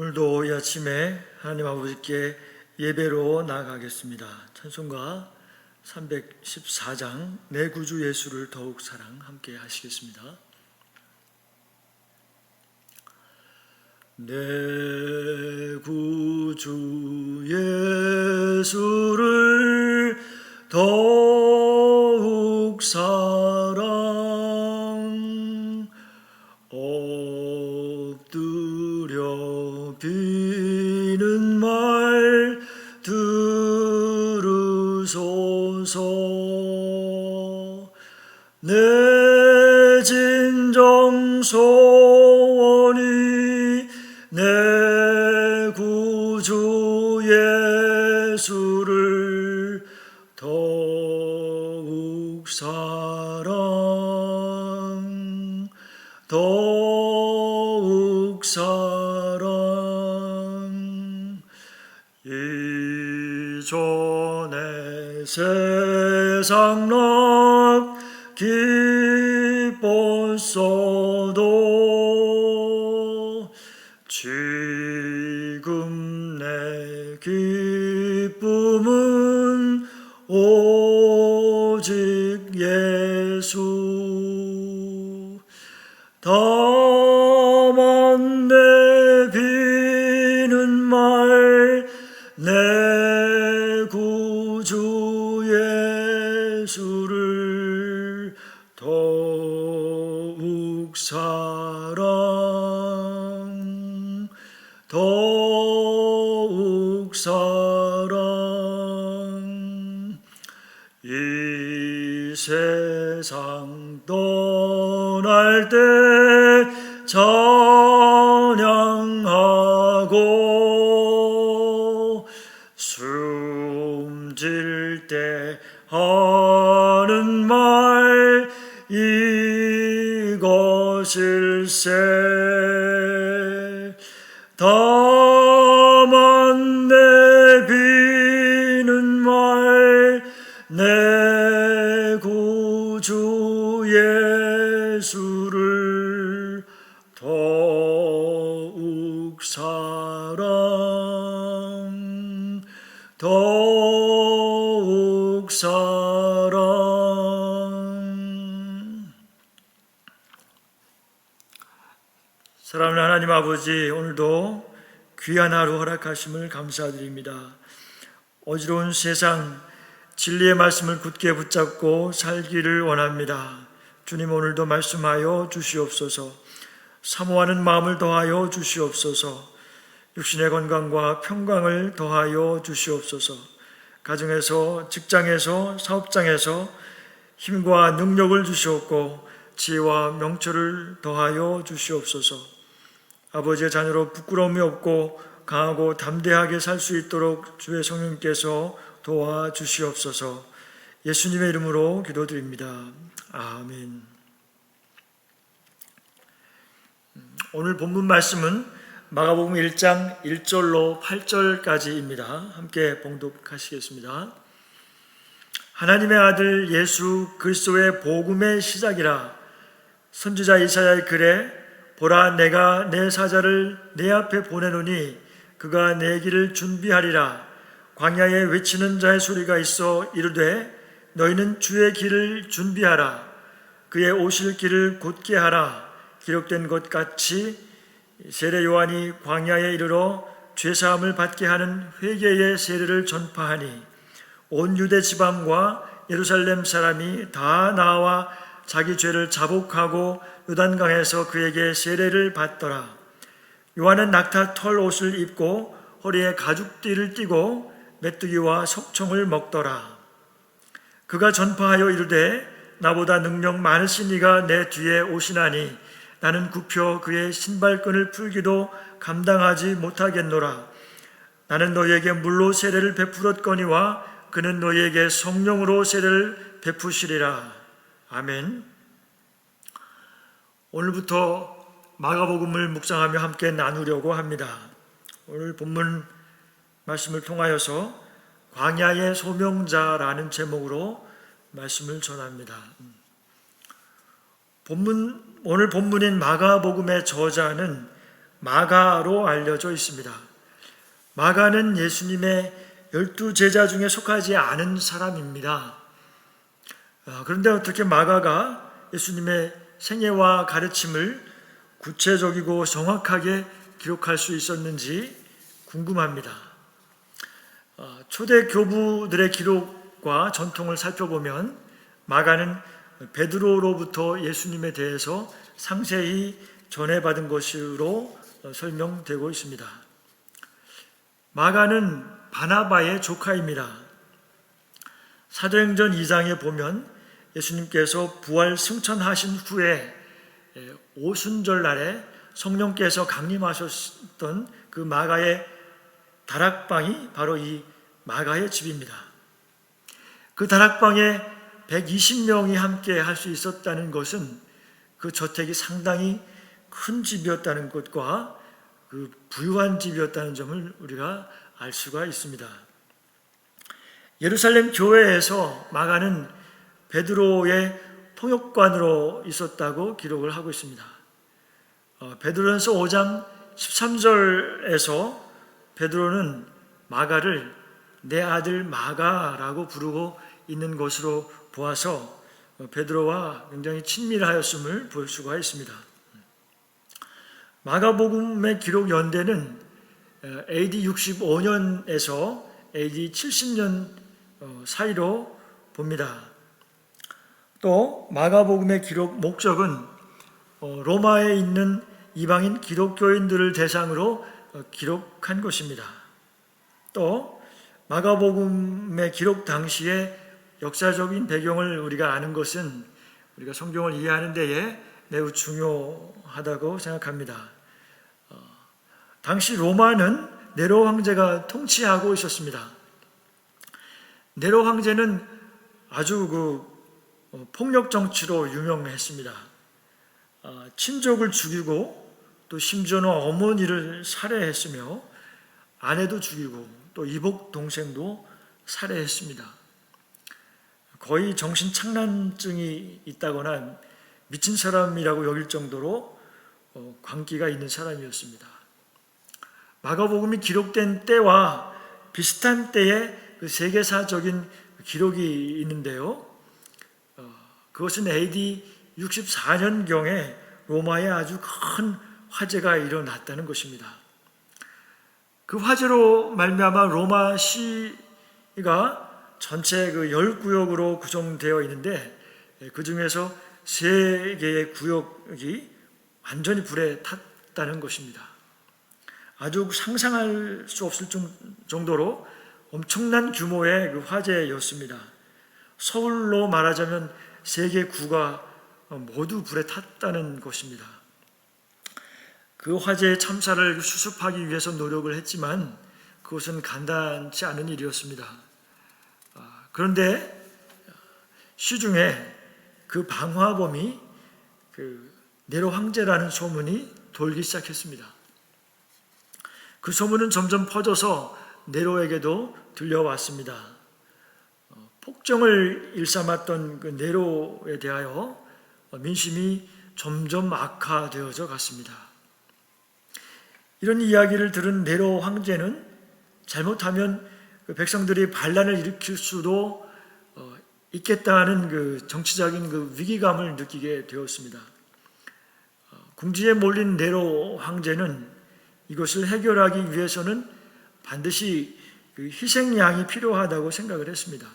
오늘도 이 아침에 하나님 아버지께 예배로 나아가겠습니다. 찬송가 314장 내 구주 예수를 더욱 사랑 함께 하시겠습니다. 내 구주 예수를 더욱 사랑 엎드려 비는 말 들으소서. 내 진정 소원이 내 구주 예수를 더욱 사랑 더욱 사랑. 이전에 세상 락 기뻤어도 지금 내 기쁨은 오직 예수. 다만 내 비는 말 내 구주 예수를 더욱 사랑 더욱 사랑. 이 세상 떠날 때 찬양하고 숨질 때 하는 말 이것일세. 다만 내 비는 말 내 구주 예수를 더욱 사랑 더욱 사랑. 사랑하는 하나님 아버지, 오늘도 귀한 하루 허락하심을 감사드립니다. 어지러운 세상 진리의 말씀을 굳게 붙잡고 살기를 원합니다. 주님, 오늘도 말씀하여 주시옵소서. 사모하는 마음을 더하여 주시옵소서. 육신의 건강과 평강을 더하여 주시옵소서. 가정에서, 직장에서, 사업장에서 힘과 능력을 주시옵고 지혜와 명철을 더하여 주시옵소서. 아버지의 자녀로 부끄러움이 없고 강하고 담대하게 살 수 있도록 주의 성령님께서 도와주시옵소서. 예수님의 이름으로 기도드립니다. 아멘. 오늘 본문 말씀은 마가복음 1장 1절로 8절까지입니다. 함께 봉독하시겠습니다. 하나님의 아들 예수 그리스도의 복음의 시작이라. 선지자 이사야의 글에 보라, 내가 내 사자를 내 앞에 보내노니 그가 내 길을 준비하리라. 광야에 외치는 자의 소리가 있어 이르되 너희는 주의 길을 준비하라. 그의 오실 길을 곧게 하라. 기록된 것 같이 세례 요한이 광야에 이르러 죄사함을 받게 하는 회개의 세례를 전파하니 온 유대 지방과 예루살렘 사람이 다 나와 자기 죄를 자복하고 요단강에서 그에게 세례를 받더라. 요한은 낙타 털 옷을 입고 허리에 가죽띠를 띠고 메뚜기와 석청을 먹더라. 그가 전파하여 이르되 나보다 능력 많으신 이가 내 뒤에 오시나니 나는 굽혀 그의 신발끈을 풀기도 감당하지 못하겠노라. 나는 너희에게 물로 세례를 베풀었거니와 그는 너희에게 성령으로 세례를 베푸시리라. 아멘. 오늘부터 마가복음을 묵상하며 함께 나누려고 합니다. 오늘 본문 말씀을 통하여서 광야의 소명자라는 제목으로 말씀을 전합니다. 오늘 본문인 마가복음의 저자는 마가로 알려져 있습니다. 마가는 예수님의 12제자 중에 속하지 않은 사람입니다. 그런데 어떻게 마가가 예수님의 생애와 가르침을 구체적이고 정확하게 기록할 수 있었는지 궁금합니다. 초대 교부들의 기록과 전통을 살펴보면 마가는 베드로로부터 예수님에 대해서 상세히 전해받은 것으로 설명되고 있습니다. 마가는 바나바의 조카입니다. 사도행전 2장에 보면 예수님께서 부활 승천하신 후에 오순절 날에 성령께서 강림하셨던 그 마가의 다락방이 바로 이 마가의 집입니다. 그 다락방에 120명이 함께 할 수 있었다는 것은 그 저택이 상당히 큰 집이었다는 것과 그 부유한 집이었다는 점을 우리가 알 수가 있습니다. 예루살렘 교회에서 마가는 베드로의 통역관으로 있었다고 기록을 하고 있습니다. 베드로전서 5장 13절에서 베드로는 마가를 내 아들 마가라고 부르고 있는 것으로 보아서 베드로와 굉장히 친밀하였음을 볼 수가 있습니다. 마가복음의 기록 연대는 AD 65년에서 AD 70년 사이로 봅니다. 또 마가복음의 기록 목적은 로마에 있는 이방인 기독교인들을 대상으로 기록한 것입니다. 또 마가복음의 기록 당시에 역사적인 배경을 우리가 아는 것은 우리가 성경을 이해하는 데에 매우 중요하다고 생각합니다. 당시 로마는 네로 황제가 통치하고 있었습니다. 네로 황제는 아주 폭력 정치로 유명했습니다. 친족을 죽이고 또 심지어는 어머니를 살해했으며 아내도 죽이고 또 이복 동생도 살해했습니다. 거의 정신착란증이 있다거나 미친 사람이라고 여길 정도로 광기가 있는 사람이었습니다. 마가복음이 기록된 때와 비슷한 때에 그 세계사적인 기록이 있는데요. 그것은 AD 64년경에 로마에 아주 큰 화재가 일어났다는 것입니다. 그 화재로 말미암아 로마 시가 전체 10구역으로 구성되어 있는데 그 중에서 3개의 구역이 완전히 불에 탔다는 것입니다. 아주 상상할 수 없을 정도로 엄청난 규모의 그 화재였습니다. 서울로 말하자면 3개 구가 모두 불에 탔다는 것입니다. 그 화재의 참사를 수습하기 위해서 노력을 했지만 그것은 간단치 않은 일이었습니다. 그런데 시중에 그 방화범이 네로 황제라는 소문이 돌기 시작했습니다. 그 소문은 점점 퍼져서 네로에게도 들려왔습니다. 폭정을 일삼았던 그 네로에 대하여 민심이 점점 악화되어져 갔습니다. 이런 이야기를 들은 네로 황제는 잘못하면 그 백성들이 반란을 일으킬 수도 있겠다는 그 정치적인 그 위기감을 느끼게 되었습니다. 궁지에 몰린 네로 황제는 이것을 해결하기 위해서는 반드시 그 희생양이 필요하다고 생각을 했습니다.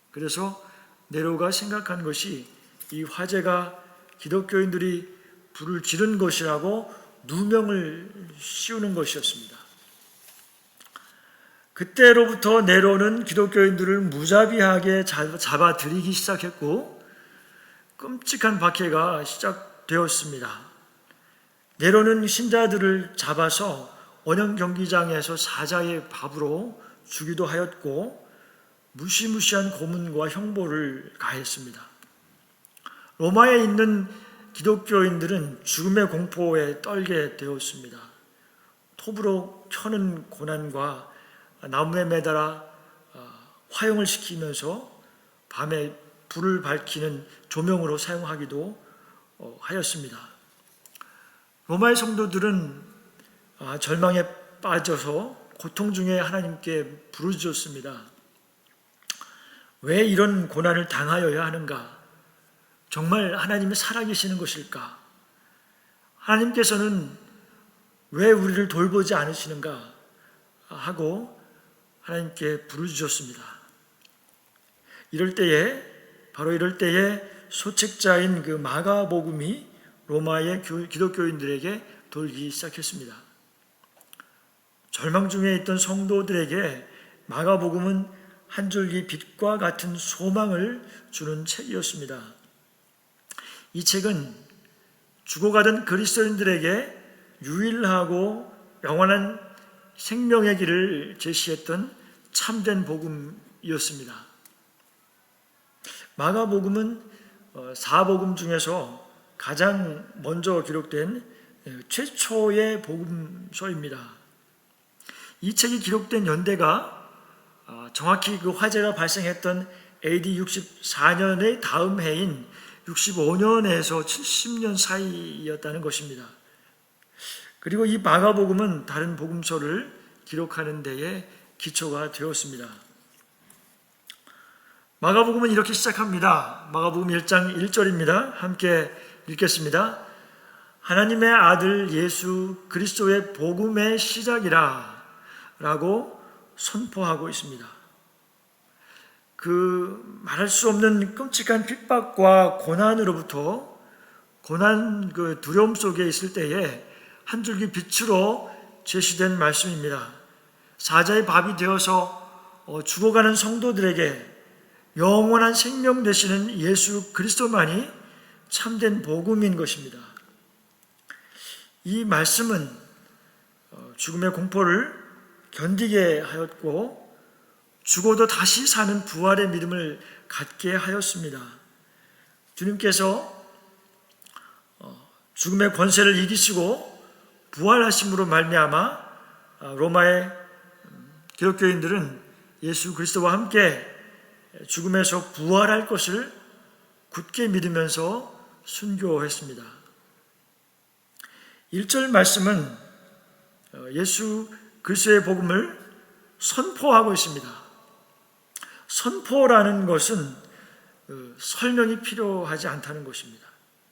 그래서 네로가 생각한 것이 이 화재가 기독교인들이 불을 지른 것이라고 누명을 씌우는 것이었습니다. 그때로부터 네로는 기독교인들을 무자비하게 잡아들이기 시작했고 끔찍한 박해가 시작되었습니다. 네로는 신자들을 잡아서 원형 경기장에서 사자의 밥으로 주기도 하였고 무시무시한 고문과 형벌을 가했습니다. 로마에 있는 기독교인들은 죽음의 공포에 떨게 되었습니다. 톱으로 켜는 고난과 나무에 매달아 화형을 시키면서 밤에 불을 밝히는 조명으로 사용하기도 하였습니다. 로마의 성도들은 절망에 빠져서 고통 중에 하나님께 부르짖었습니다. 왜 이런 고난을 당하여야 하는가? 정말 하나님이 살아계시는 것일까? 하나님께서는 왜 우리를 돌보지 않으시는가? 하고 하나님께 부르짖었습니다. 바로 이럴 때에 소책자인 그 마가복음이 로마의 기독교인들에게 돌기 시작했습니다. 절망 중에 있던 성도들에게 마가복음은 한 줄기 빛과 같은 소망을 주는 책이었습니다. 이 책은 죽어가던 그리스도인들에게 유일하고 영원한 생명의 길을 제시했던 참된 복음이었습니다. 마가복음은 사복음 중에서 가장 먼저 기록된 최초의 복음서입니다. 이 책이 기록된 연대가 정확히 그 화재가 발생했던 AD 64년의 다음 해인 65년에서 70년 사이였다는 것입니다. 그리고 이 마가복음은 다른 복음서를 기록하는 데에 기초가 되었습니다. 마가복음은 이렇게 시작합니다. 마가복음 1장 1절입니다. 함께 읽겠습니다. 하나님의 아들 예수 그리스도의 복음의 시작이라 라고 선포하고 있습니다. 그 말할 수 없는 끔찍한 핍박과 고난으로부터 그 두려움 속에 있을 때에 한 줄기 빛으로 제시된 말씀입니다. 사자의 밥이 되어서 죽어가는 성도들에게 영원한 생명 되시는 예수 그리스도만이 참된 복음인 것입니다. 이 말씀은 죽음의 공포를 견디게 하였고 죽어도 다시 사는 부활의 믿음을 갖게 하였습니다. 주님께서 죽음의 권세를 이기시고 부활하심으로 말미암아 로마의 기독교인들은 예수 그리스도와 함께 죽음에서 부활할 것을 굳게 믿으면서 순교했습니다. 1절 말씀은 예수 그리스도의 복음을 선포하고 있습니다. 선포라는 것은 설명이 필요하지 않다는 것입니다.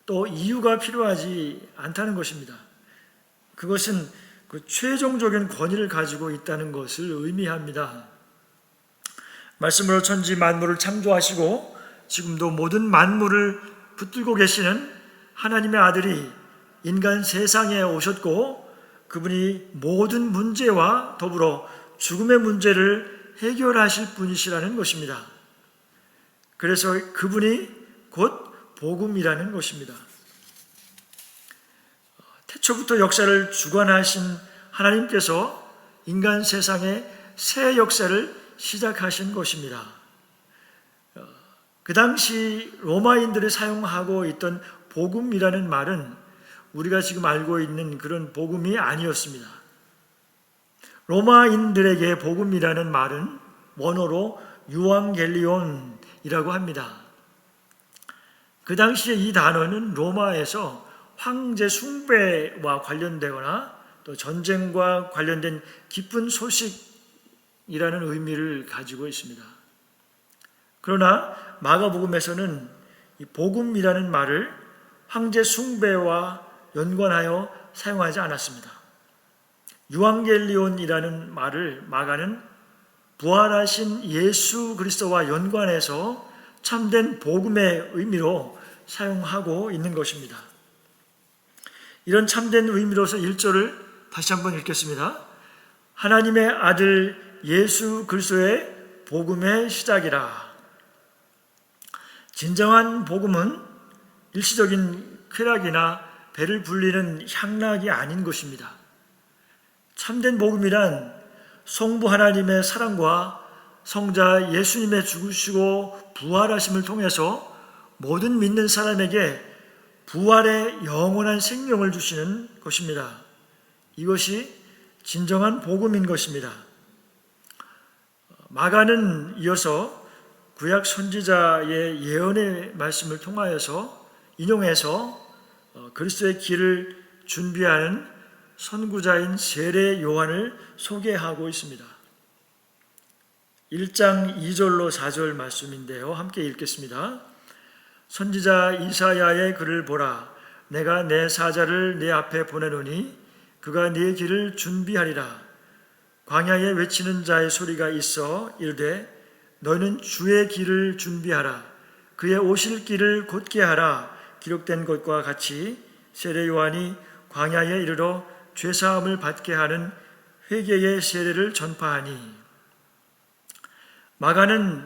또 이유가 필요하지 않다는 것입니다. 그것은 그 최종적인 권위를 가지고 있다는 것을 의미합니다. 말씀으로 천지 만물을 창조하시고 지금도 모든 만물을 붙들고 계시는 하나님의 아들이 인간 세상에 오셨고 그분이 모든 문제와 더불어 죽음의 문제를 해결하실 분이시라는 것입니다. 그래서 그분이 곧 복음이라는 것입니다. 태초부터 역사를 주관하신 하나님께서 인간 세상의 새 역사를 시작하신 것입니다. 그 당시 로마인들이 사용하고 있던 복음이라는 말은 우리가 지금 알고 있는 그런 복음이 아니었습니다. 로마인들에게 복음이라는 말은 원어로 유앙겔리온이라고 합니다. 그 당시에 이 단어는 로마에서 황제 숭배와 관련되거나 또 전쟁과 관련된 기쁜 소식이라는 의미를 가지고 있습니다. 그러나 마가복음에서는 이 복음이라는 말을 황제 숭배와 연관하여 사용하지 않았습니다. 유앙겔리온이라는 말을 마가는 부활하신 예수 그리스도와 연관해서 참된 복음의 의미로 사용하고 있는 것입니다. 이런 참된 의미로서 1절을 다시 한번 읽겠습니다. 하나님의 아들 예수 그리스도의 복음의 시작이라. 진정한 복음은 일시적인 쾌락이나 배를 불리는 향락이 아닌 것입니다. 참된 복음이란 성부 하나님의 사랑과 성자 예수님의 죽으시고 부활하심을 통해서 모든 믿는 사람에게 부활의 영원한 생명을 주시는 것입니다. 이것이 진정한 복음인 것입니다. 마가는 이어서 구약 선지자의 예언의 말씀을 통하여서 인용해서 그리스도의 길을 준비하는 선구자인 세례 요한을 소개하고 있습니다. 1장 2절로 4절 말씀인데요. 함께 읽겠습니다. 선지자 이사야의 글을 보라. 내가 내 사자를 네 앞에 보내노니 그가 네 길을 준비하리라. 광야에 외치는 자의 소리가 있어 이르되 너희는 주의 길을 준비하라. 그의 오실 길을 곧게 하라. 기록된 것과 같이 세례 요한이 광야에 이르러 죄사함을 받게 하는 회개의 세례를 전파하니. 마가는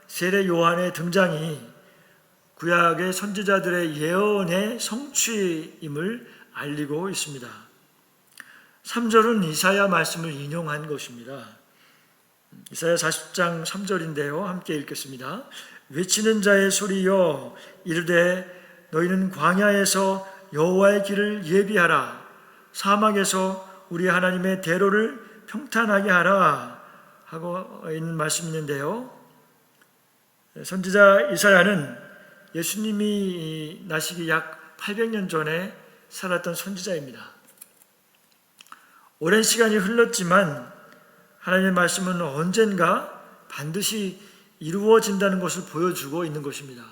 세례 요한의 등장이 구약의 선지자들의 예언의 성취임을 알리고 있습니다. 3절은 이사야 말씀을 인용한 것입니다. 이사야 40장 3절인데요. 함께 읽겠습니다. 외치는 자의 소리여 이르되 너희는 광야에서 여호와의 길을 예비하라. 사막에서 우리 하나님의 대로를 평탄하게 하라 하고 있는 말씀이 있는데요. 선지자 이사야는 예수님이 나시기 약 800년 전에 살았던 선지자입니다. 오랜 시간이 흘렀지만 하나님의 말씀은 언젠가 반드시 이루어진다는 것을 보여주고 있는 것입니다.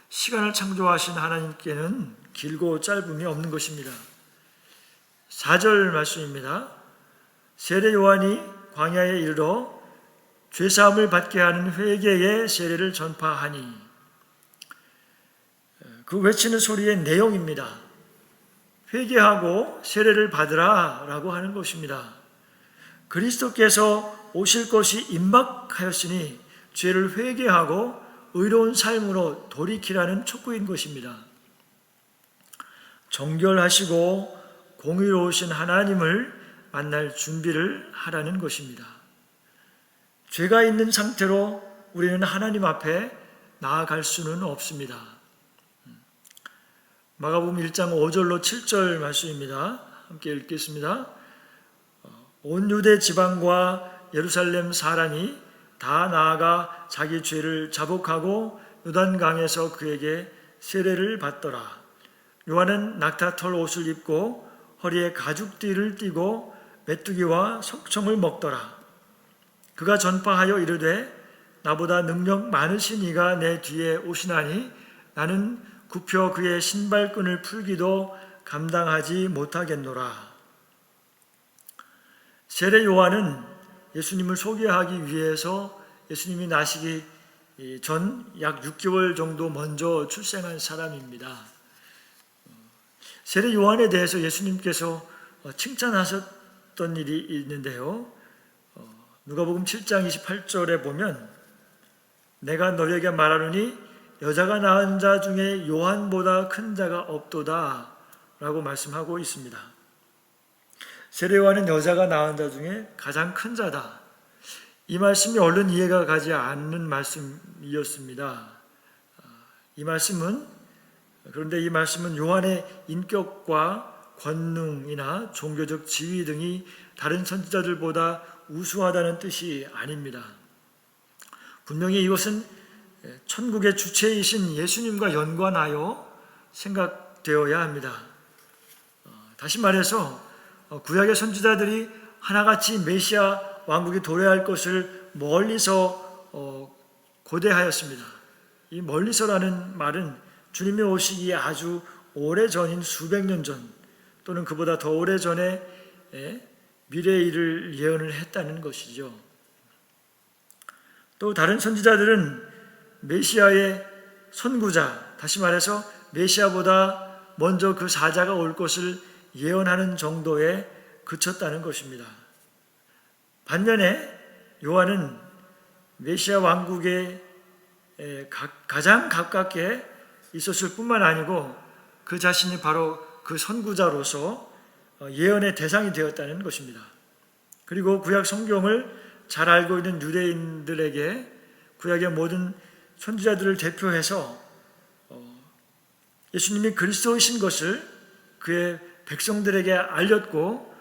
시간을 창조하신 하나님께는 길고 짧음이 없는 것입니다. 4절 말씀입니다. 세례 요한이 광야에 이르러 죄사함을 받게 하는 회개의 세례를 전파하니. 그 외치는 소리의 내용입니다. 회개하고 세례를 받으라 라고 하는 것입니다. 그리스도께서 오실 것이 임박하였으니 죄를 회개하고 의로운 삶으로 돌이키라는 촉구인 것입니다. 정결하시고 공의로우신 하나님을 만날 준비를 하라는 것입니다. 죄가 있는 상태로 우리는 하나님 앞에 나아갈 수는 없습니다. 마가복음 1장 5절로 7절 말씀입니다. 함께 읽겠습니다. 온 유대 지방과 예루살렘 사람이 다 나아가 자기 죄를 자복하고 요단강에서 그에게 세례를 받더라. 요한은 낙타털 옷을 입고 허리에 가죽띠를 띠고 메뚜기와 석청을 먹더라. 그가 전파하여 이르되 나보다 능력 많으신 이가 내 뒤에 오시나니 나는 굽혀 그의 신발끈을 풀기도 감당하지 못하겠노라. 세례 요한은 예수님을 소개하기 위해서 예수님이 나시기 전 약 6개월 정도 먼저 출생한 사람입니다. 세례 요한에 대해서 예수님께서 칭찬하셨던 일이 있는데요. 누가복음 7장 28절에 보면 내가 너희에게 말하노니 여자가 낳은 자 중에 요한보다 큰 자가 없도다 라고 말씀하고 있습니다. 세례 요한은 여자가 낳은 자 중에 가장 큰 자다. 이 말씀이 얼른 이해가 가지 않는 말씀이었습니다. 그런데 이 말씀은 요한의 인격과 권능이나 종교적 지위 등이 다른 선지자들보다 우수하다는 뜻이 아닙니다. 분명히 이것은 천국의 주체이신 예수님과 연관하여 생각되어야 합니다. 다시 말해서 구약의 선지자들이 하나같이 메시아 왕국이 도래할 것을 멀리서 고대하였습니다. 이 멀리서라는 말은 주님이 오시기에 아주 오래전인 수백 년 전 또는 그보다 더 오래전에 미래의 일을 예언을 했다는 것이죠. 또 다른 선지자들은 메시아의 선구자, 다시 말해서 메시아보다 먼저 그 사자가 올 것을 예언하는 정도에 그쳤다는 것입니다. 반면에 요한은 메시아 왕국에 가장 가깝게 있었을 뿐만 아니고 그 자신이 바로 그 선구자로서 예언의 대상이 되었다는 것입니다. 그리고 구약 성경을 잘 알고 있는 유대인들에게 구약의 모든 선지자들을 대표해서 예수님이 그리스도이신 것을 그의 백성들에게 알렸고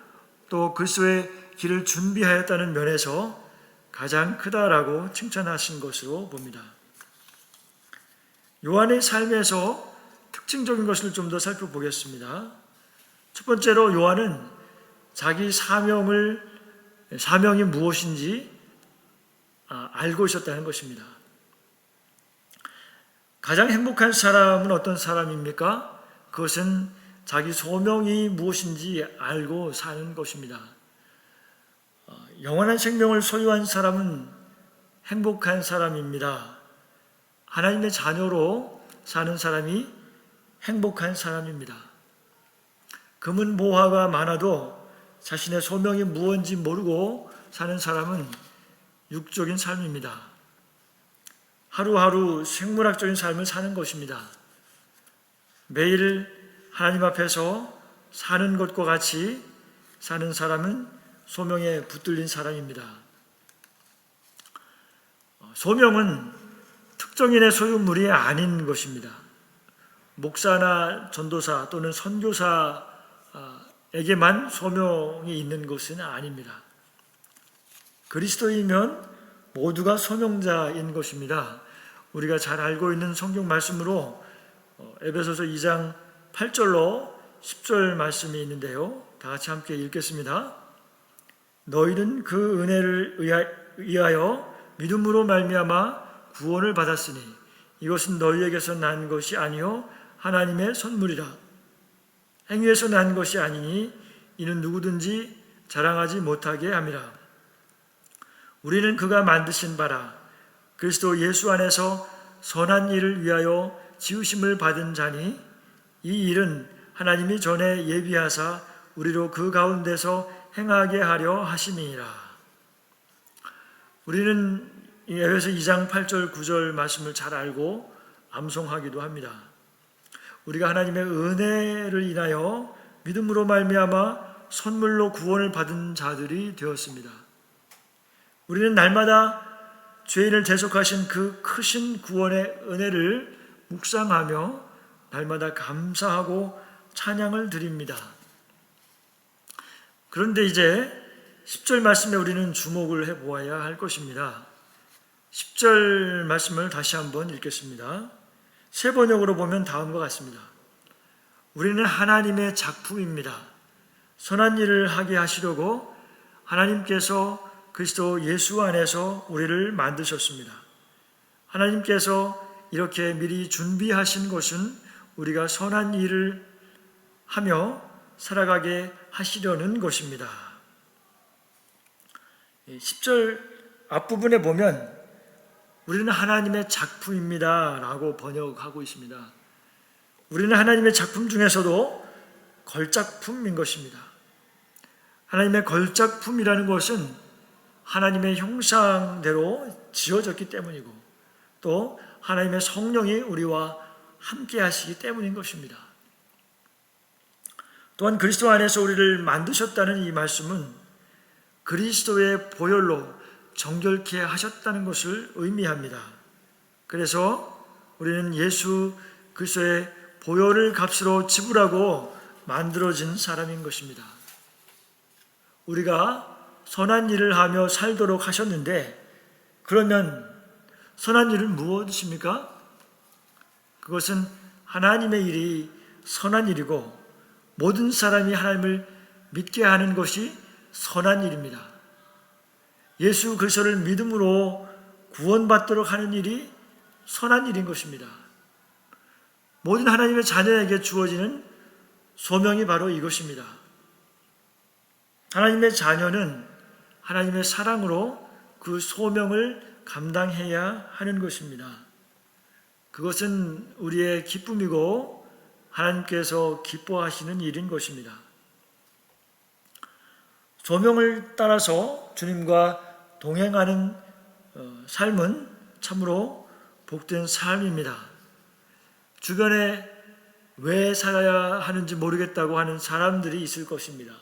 또 그리스도의 길을 준비하였다는 면에서 가장 크다라고 칭찬하신 것으로 봅니다. 요한의 삶에서 특징적인 것을 좀 더 살펴보겠습니다. 첫 번째로 요한은 자기 사명이 무엇인지 알고 있었다는 것입니다. 가장 행복한 사람은 어떤 사람입니까? 그것은 자기 소명이 무엇인지 알고 사는 것입니다. 영원한 생명을 소유한 사람은 행복한 사람입니다. 하나님의 자녀로 사는 사람이 행복한 사람입니다. 금은보화가 많아도 자신의 소명이 무엇인지 모르고 사는 사람은 육적인 삶입니다. 하루하루 생물학적인 삶을 사는 것입니다. 매일 하나님 앞에서 사는 것과 같이 사는 사람은 소명에 붙들린 사람입니다. 소명은 특정인의 소유물이 아닌 것입니다. 목사나 전도사 또는 선교사에게만 소명이 있는 것은 아닙니다. 그리스도이면 모두가 소명자인 것입니다. 우리가 잘 알고 있는 성경 말씀으로 에베소서 2장 8절로 10절 말씀이 있는데요. 다 같이 함께 읽겠습니다. 너희는 그 은혜를 의하여 믿음으로 말미암아 구원을 받았으니 이것은 너희에게서 난 것이 아니요 하나님의 선물이라. 행위에서 난 것이 아니니 이는 누구든지 자랑하지 못하게 함이라. 우리는 그가 만드신 바라 그리스도 예수 안에서 선한 일을 위하여 지으심을 받은 자니 이 일은 하나님이 전에 예비하사 우리로 그 가운데서 행하게 하려 하심이니라. 우리는 에베소 2장 8절 9절 말씀을 잘 알고 암송하기도 합니다. 우리가 하나님의 은혜를 인하여 믿음으로 말미암아 선물로 구원을 받은 자들이 되었습니다. 우리는 날마다 죄인을 대속하신 그 크신 구원의 은혜를 묵상하며 날마다 감사하고 찬양을 드립니다. 그런데 이제 10절 말씀에 우리는 주목을 해보아야 할 것입니다. 10절 말씀을 다시 한번 읽겠습니다. 새 번역으로 보면 다음과 같습니다. 우리는 하나님의 작품입니다. 선한 일을 하게 하시려고 하나님께서 그리스도 예수 안에서 우리를 만드셨습니다. 하나님께서 이렇게 미리 준비하신 것은 우리가 선한 일을 하며 살아가게 하시려는 것입니다. 10절 앞부분에 보면 우리는 하나님의 작품입니다 라고 번역하고 있습니다. 우리는 하나님의 작품 중에서도 걸작품인 것입니다. 하나님의 걸작품이라는 것은 하나님의 형상대로 지어졌기 때문이고 또 하나님의 성령이 우리와 함께 하시기 때문인 것입니다. 또한 그리스도 안에서 우리를 만드셨다는 이 말씀은 그리스도의 보혈로 정결케 하셨다는 것을 의미합니다. 그래서 우리는 예수 그리스도의 보혈을 값으로 지불하고 만들어진 사람인 것입니다. 우리가 선한 일을 하며 살도록 하셨는데 그러면 선한 일은 무엇입니까? 그것은 하나님의 일이 선한 일이고 모든 사람이 하나님을 믿게 하는 것이 선한 일입니다. 예수 그리스도를 믿음으로 구원받도록 하는 일이 선한 일인 것입니다. 모든 하나님의 자녀에게 주어지는 소명이 바로 이것입니다. 하나님의 자녀는 하나님의 사랑으로 그 소명을 감당해야 하는 것입니다. 그것은 우리의 기쁨이고 하나님께서 기뻐하시는 일인 것입니다. 소명을 따라서 주님과 동행하는 삶은 참으로 복된 삶입니다. 주변에 왜 살아야 하는지 모르겠다고 하는 사람들이 있을 것입니다.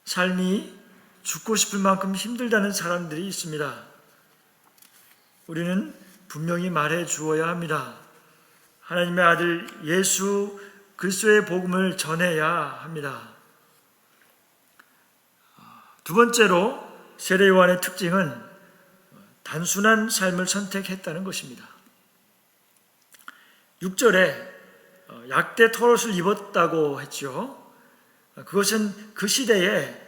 삶이 죽고 싶을 만큼 힘들다는 사람들이 있습니다. 우리는 분명히 말해 주어야 합니다. 하나님의 아들 예수 그리스도의 복음을 전해야 합니다. 두 번째로 세례 요한의 특징은 단순한 삶을 선택했다는 것입니다. 6절에 약대 털옷을 입었다고 했죠. 그것은 그 시대에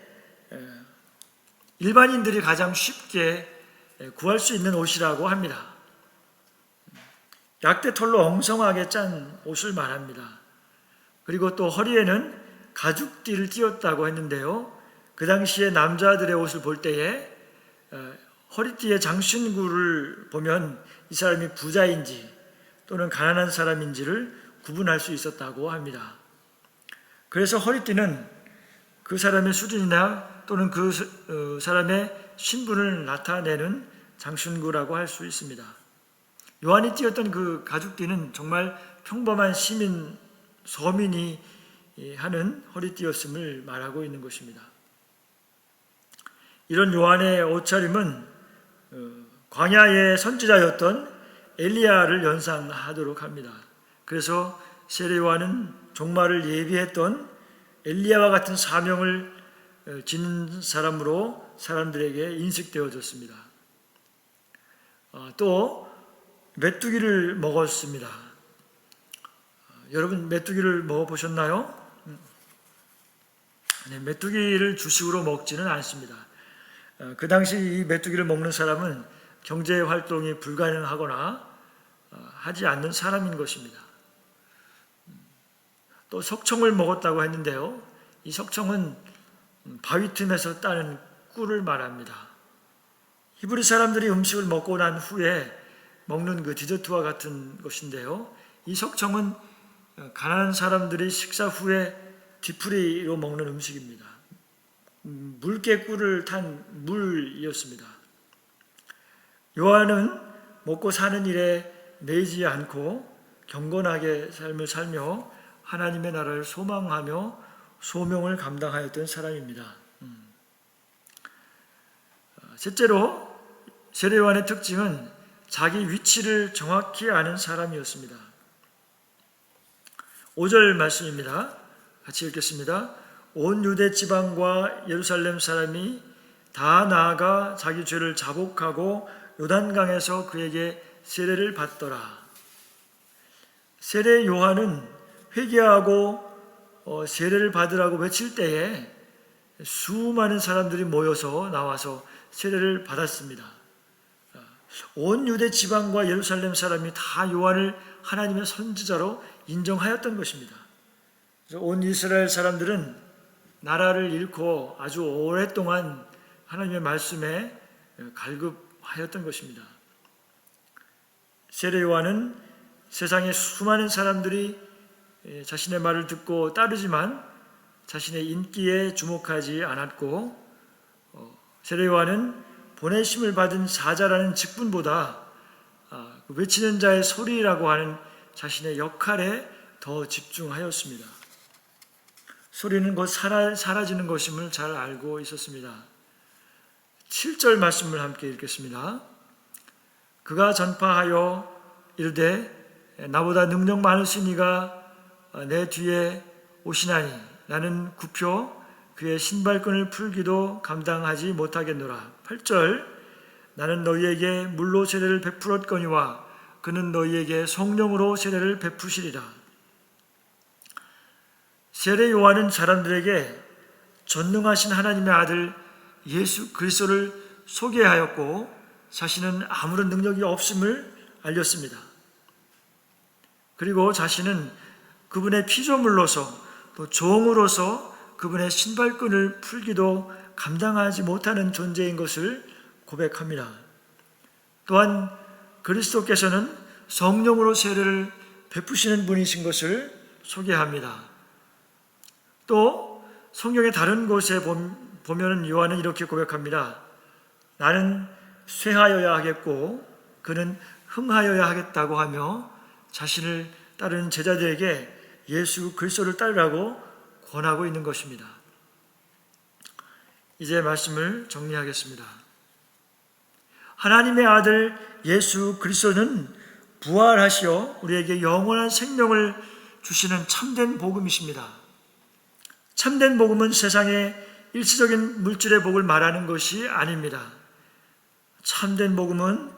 일반인들이 가장 쉽게 구할 수 있는 옷이라고 합니다. 약대털로 엉성하게 짠 옷을 말합니다. 그리고 또 허리에는 가죽띠를 띄었다고 했는데요. 그 당시에 남자들의 옷을 볼 때에 허리띠에 장신구를 보면 이 사람이 부자인지 또는 가난한 사람인지를 구분할 수 있었다고 합니다. 그래서 허리띠는 그 사람의 수준이나 또는 그 사람의 신분을 나타내는 장신구라고 할 수 있습니다. 요한이 띄었던 그 가죽띠는 정말 평범한 서민이 하는 허리띠였음을 말하고 있는 것입니다. 이런 요한의 옷차림은 광야의 선지자였던 엘리야를 연상하도록 합니다. 그래서 세례 요한은 종말을 예비했던 엘리야와 같은 사명을 지닌 사람으로 사람들에게 인식되어졌습니다. 또 메뚜기를 먹었습니다. 여러분 메뚜기를 먹어보셨나요? 네, 메뚜기를 주식으로 먹지는 않습니다. 그 당시 이 메뚜기를 먹는 사람은 경제활동이 불가능하거나 하지 않는 사람인 것입니다. 또 석청을 먹었다고 했는데요. 이 석청은 바위 틈에서 따는 꿀을 말합니다. 히브리 사람들이 음식을 먹고 난 후에 먹는 그 디저트와 같은 것인데요. 이 석청은 가난한 사람들이 식사 후에 뒤풀이로 먹는 음식입니다. 물개 꿀을 탄 물이었습니다. 요한은 먹고 사는 일에 매이지 않고 경건하게 삶을 살며 하나님의 나라를 소망하며 소명을 감당하였던 사람입니다. 셋째로 세례 요한의 특징은 자기 위치를 정확히 아는 사람이었습니다. 5절 말씀입니다. 같이 읽겠습니다. 온 유대 지방과 예루살렘 사람이 다 나아가 자기 죄를 자복하고 요단강에서 그에게 세례를 받더라. 세례 요한은 회개하고 세례를 받으라고 외칠 때에 수많은 사람들이 모여서 나와서 세례를 받았습니다. 온 유대 지방과 예루살렘 사람이 다 요한을 하나님의 선지자로 인정하였던 것입니다. 그래서 온 이스라엘 사람들은 나라를 잃고 아주 오랫동안 하나님의 말씀에 갈급하였던 것입니다. 세례 요한은 세상의 수많은 사람들이 자신의 말을 듣고 따르지만 자신의 인기에 주목하지 않았고, 세례 요한은 보내심을 받은 사자라는 직분보다 외치는 자의 소리라고 하는 자신의 역할에 더 집중하였습니다. 소리는 곧 사라지는 것임을 잘 알고 있었습니다. 7절 말씀을 함께 읽겠습니다. 그가 전파하여 이르되 나보다 능력 많으시니가 내 뒤에 오시나니 나는 굽혀 그의 신발끈을 풀기도 감당하지 못하겠노라. 8절 나는 너희에게 물로 세례를 베풀었거니와 그는 너희에게 성령으로 세례를 베푸시리라. 세례 요한은 사람들에게 전능하신 하나님의 아들 예수 그리스도를 소개하였고 자신은 아무런 능력이 없음을 알렸습니다. 그리고 자신은 그분의 피조물로서 또 종으로서 그분의 신발끈을 풀기도 감당하지 못하는 존재인 것을 고백합니다. 또한 그리스도께서는 성령으로 세례를 베푸시는 분이신 것을 소개합니다. 또 성경의 다른 곳에 보면 요한은 이렇게 고백합니다. 나는 쇠하여야 하겠고 그는 흥하여야 하겠다고 하며 자신을 따르는 제자들에게 예수 그리스도를 따르라고 권하고 있는 것입니다. 이제 말씀을 정리하겠습니다. 하나님의 아들 예수 그리스도는 부활하시어 우리에게 영원한 생명을 주시는 참된 복음이십니다. 참된 복음은 세상의 일시적인 물질의 복을 말하는 것이 아닙니다. 참된 복음은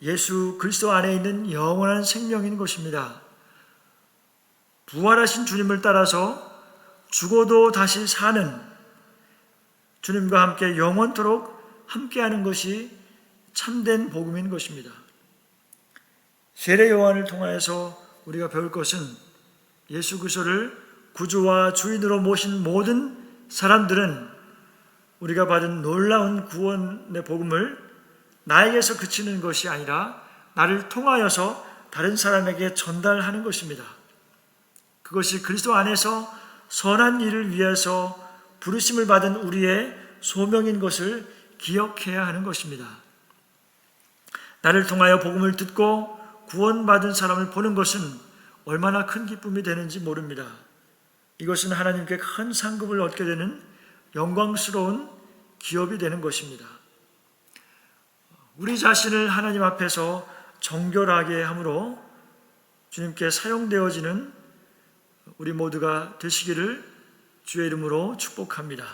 예수 그리스도 안에 있는 영원한 생명인 것입니다. 부활하신 주님을 따라서 죽어도 다시 사는 주님과 함께 영원토록 함께하는 것이 참된 복음인 것입니다. 세례 요한을 통하여서 우리가 배울 것은 예수 그리스도를 구주와 주인으로 모신 모든 사람들은 우리가 받은 놀라운 구원의 복음을 나에게서 그치는 것이 아니라 나를 통하여서 다른 사람에게 전달하는 것입니다. 그것이 그리스도 안에서 선한 일을 위해서 부르심을 받은 우리의 소명인 것을 기억해야 하는 것입니다. 나를 통하여 복음을 듣고 구원받은 사람을 보는 것은 얼마나 큰 기쁨이 되는지 모릅니다. 이것은 하나님께 큰 상급을 얻게 되는 영광스러운 기업이 되는 것입니다. 우리 자신을 하나님 앞에서 정결하게 함으로 주님께 사용되어지는 우리 모두가 되시기를 주의 이름으로 축복합니다.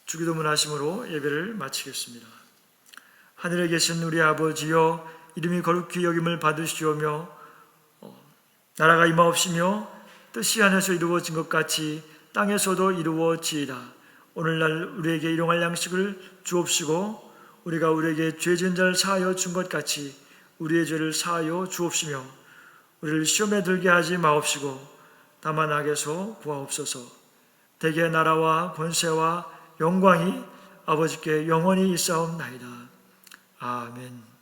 주기도문 하심으로 예배를 마치겠습니다. 하늘에 계신 우리 아버지여, 이름이 거룩히 여김을 받으시오며 나라가 임하옵시며 뜻이 하늘에서 이루어진 것 같이 땅에서도 이루어지이다. 오늘날 우리에게 일용할 양식을 주옵시고 우리가 우리에게 죄 지은 자를 사하여 준 것 같이 우리의 죄를 사하여 주옵시며 우리를 시험에 들게 하지 마옵시고 다만 악에서 구하옵소서. 대개 나라와 권세와 영광이 아버지께 영원히 있사옵나이다. 아멘.